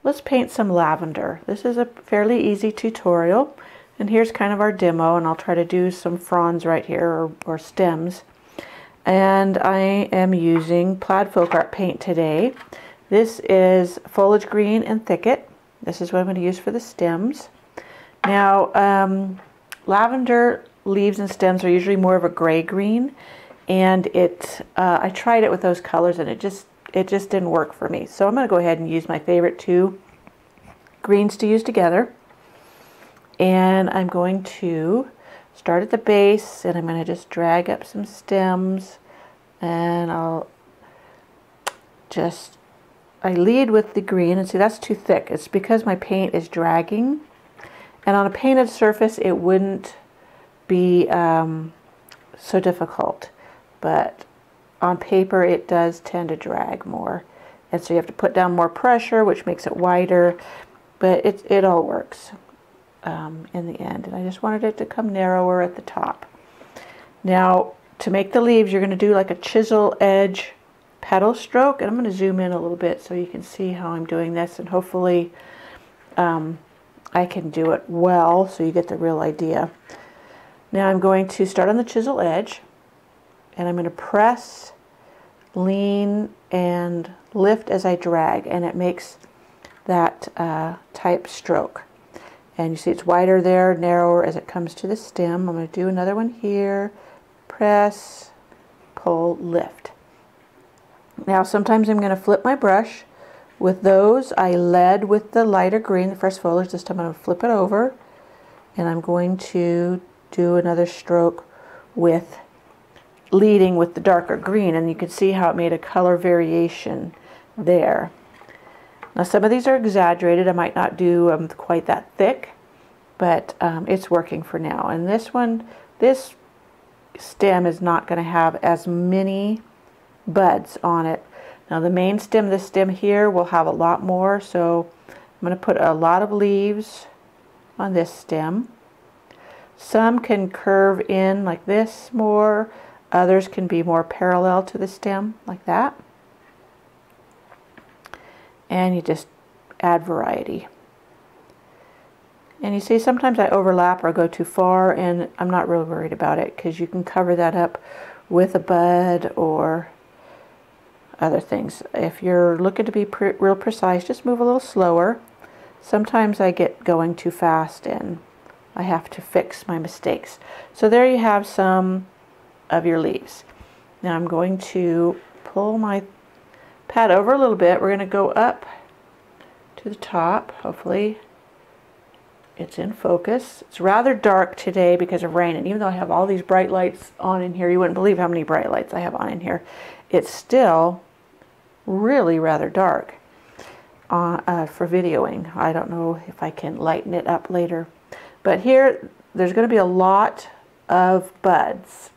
let's paint some lavender. This is a fairly easy tutorial, and here's kind of our demo, and I'll try to do some fronds right here, or stems. And I am using Plaid Folk Art paint today. This is Foliage Green and Thicket. This is what I'm going to use for the stems. Now, lavender leaves and stems are usually more of a gray green, and I tried it with those colors and it just didn't work for me. So I'm going to go ahead and use my favorite two greens to use together, and I'm going to start at the base, and I'm going to just drag up some stems, and I lead with the green, and see, that's too thick. It's because my paint is dragging, and on a painted surface it wouldn't be so difficult, but on paper it does tend to drag more, and so you have to put down more pressure, which makes it wider, but it all works in the end. And I just wanted it to come narrower at the top. Now, to make the leaves, you're going to do like a chisel edge petal stroke, and I'm going to zoom in a little bit so you can see how I'm doing this, and hopefully I can do it well so you get the real idea. Now I'm going to start on the chisel edge, and I'm going to press, lean, and lift as I drag, and it makes that type stroke. And you see it's wider there, narrower as it comes to the stem. I'm going to do another one here. Press, pull, lift. Now sometimes I'm going to flip my brush. With those, I led with the lighter green, the first foliage. This time I'm going to flip it over, and I'm going to do another stroke with leading with the darker green, and you can see how it made a color variation there. Now some of these are exaggerated. I might not do quite that thick, but it's working for now. And this one, this stem is not going to have as many buds on it. Now the main stem, this stem here, will have a lot more, so I'm going to put a lot of leaves on this stem. Some can curve in like this more, others can be more parallel to the stem like that. And you just add variety. And you see sometimes I overlap or go too far, and I'm not really worried about it because you can cover that up with a bud or other things. If you're looking to be real precise, just move a little slower. Sometimes I get going too fast and I have to fix my mistakes. So there you have some of your leaves. Now I'm going to pull my pad over a little bit. We're going to go up to the top. Hopefully it's in focus. It's rather dark today because of rain, and even though I have all these bright lights on in here, you wouldn't believe how many bright lights I have on in here. It's still really rather dark for videoing. I don't know if I can lighten it up later. But here, there's going to be a lot of buds.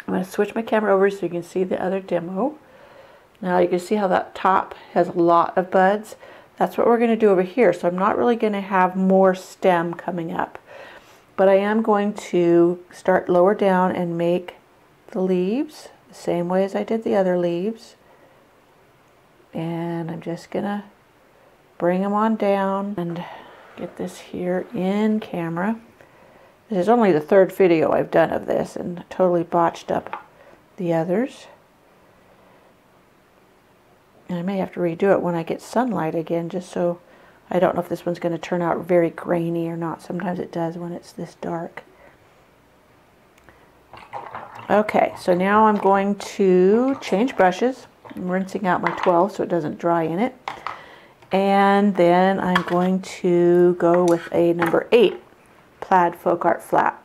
I'm going to switch my camera over so you can see the other demo. Now you can see how that top has a lot of buds. That's what we're going to do over here. So I'm not really going to have more stem coming up. But I am going to start lower down and make the leaves the same way as I did the other leaves. And I'm just going to bring them on down and get this here in camera. This is only the third video I've done of this, and totally botched up the others. And I may have to redo it when I get sunlight again, just so I don't know if this one's going to turn out very grainy or not. Sometimes it does when it's this dark. Okay, so now I'm going to change brushes. I'm rinsing out my 12 so it doesn't dry in it. And then I'm going to go with a number 8 Plaid Folk Art Flat.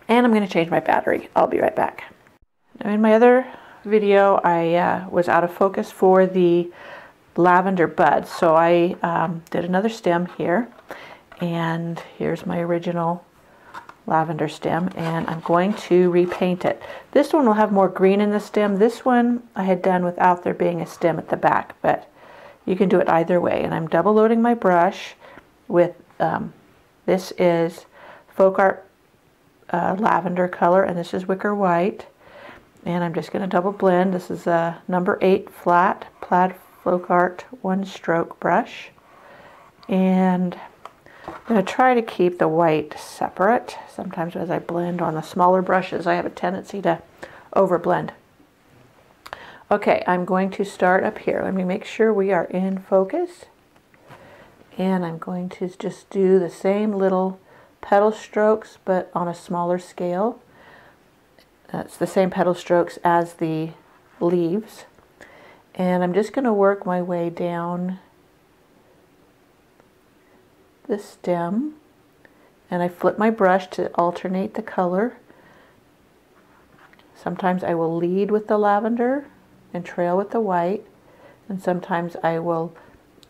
And I'm going to change my battery. I'll be right back. Now in my other video, I was out of focus for the lavender buds. So I did another stem here. And here's my original lavender stem, and I'm going to repaint it. This one will have more green in the stem. This one I had done without there being a stem at the back, but you can do it either way. And I'm double loading my brush with, this is Folk Art lavender color, and this is wicker white. And I'm just going to double blend. This is a number 8 flat Plaid Folk Art one stroke brush, and I'm going to try to keep the white separate. Sometimes as I blend on the smaller brushes, I have a tendency to overblend. Okay, I'm going to start up here. Let me make sure we are in focus. And I'm going to just do the same little petal strokes, but on a smaller scale. That's the same petal strokes as the leaves. And I'm just going to work my way down the stem. And I flip my brush to alternate the color. Sometimes I will lead with the lavender and trail with the white. And sometimes I will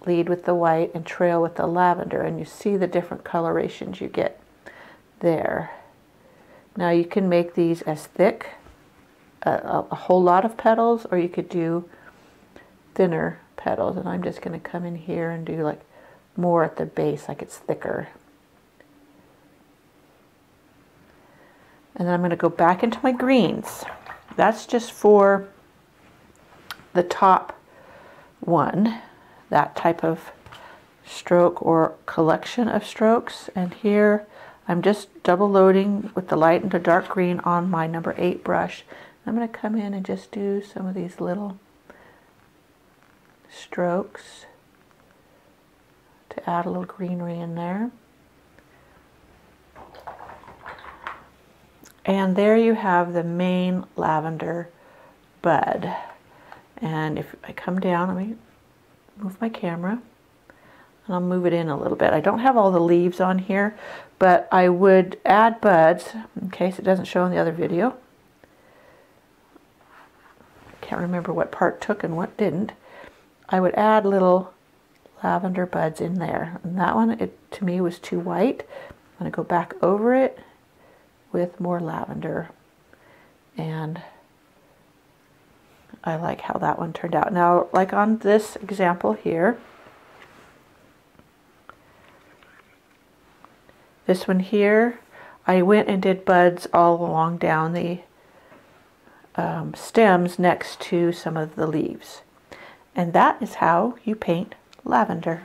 lead with the white and trail with the lavender, and you see the different colorations you get there. Now you can make these as thick, a whole lot of petals, or you could do thinner petals, and I'm just going to come in here and do like more at the base, like it's thicker. And then I'm going to go back into my greens. That's just for the top one, that type of stroke or collection of strokes. And here I'm just double loading with the light and the dark green on my number 8 brush. I'm going to come in and just do some of these little strokes to add a little greenery in there. And there you have the main lavender bud. And if I come down, let me move my camera, and I'll move it in a little bit. I don't have all the leaves on here, but I would add buds in case it doesn't show in the other video. Can't remember what part took and what didn't. I would add little lavender buds in there, and that one, to me, was too white. I'm going to go back over it with more lavender, and I like how that one turned out. Now, like on this example here, this one here, I went and did buds all along down the stems next to some of the leaves. And that is how you paint lavender.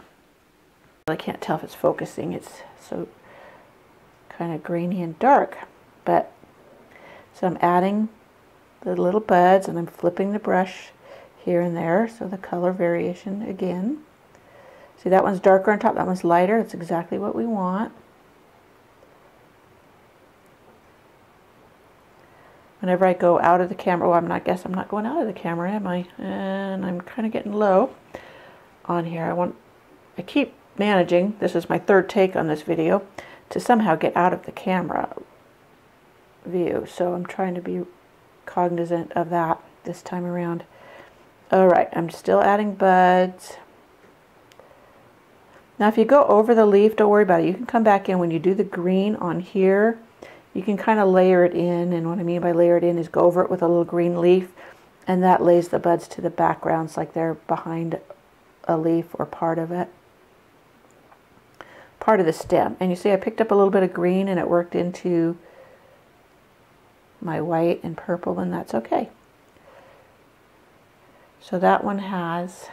I can't tell if it's focusing. It's so kind of grainy and dark. But so I'm adding the little buds, and I'm flipping the brush here and there, so the color variation again. See, that one's darker on top, that one's lighter. It's exactly what we want. Whenever I go out of the camera, well, I guess I'm not going out of the camera, am I? And I'm kind of getting low on here. I keep managing, this is my third take on this video, to somehow get out of the camera view. So I'm trying to be cognizant of that this time around. Alright, I'm still adding buds. Now if you go over the leaf, don't worry about it. You can come back in when you do the green on here. You can kind of layer it in, and what I mean by layer it in is go over it with a little green leaf, and that lays the buds to the backgrounds like they're behind a leaf or part of it. Part of the stem. And you see I picked up a little bit of green and it worked into my white and purple, and that's okay. So that one has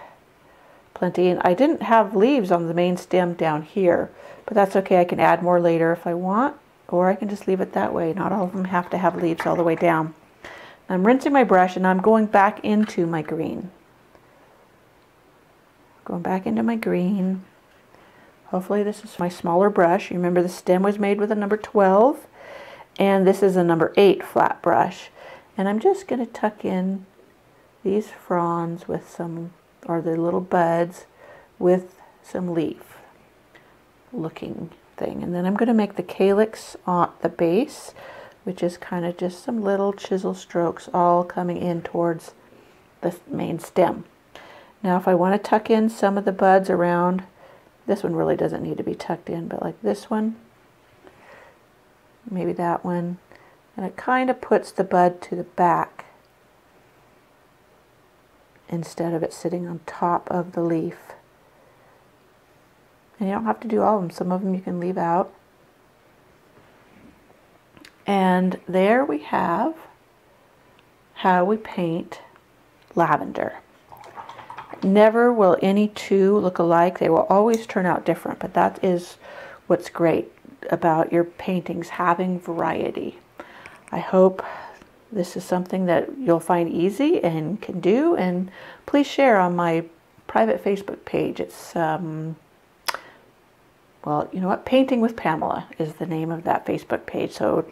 plenty, and I didn't have leaves on the main stem down here, but that's okay. I can add more later if I want, or I can just leave it that way. Not all of them have to have leaves all the way down. I'm rinsing my brush, and I'm going back into my green. Going back into my green. Hopefully this is my smaller brush. You remember the stem was made with a number 12. And this is a number 8 flat brush. And I'm just going to tuck in these fronds with some, or the little buds with some leaf looking thing. And then I'm going to make the calyx on the base, which is kind of just some little chisel strokes all coming in towards the main stem. Now if I want to tuck in some of the buds around, this one really doesn't need to be tucked in, but like this one, maybe that one, and it kind of puts the bud to the back instead of it sitting on top of the leaf. And you don't have to do all of them. Some of them you can leave out. And there we have how we paint lavender. Never will any two look alike. They will always turn out different, but that is what's great about your paintings, having variety. I hope this is something that you'll find easy and can do, and please share on my private Facebook page. It's, well, you know what, Painting with Pamela is the name of that Facebook page. So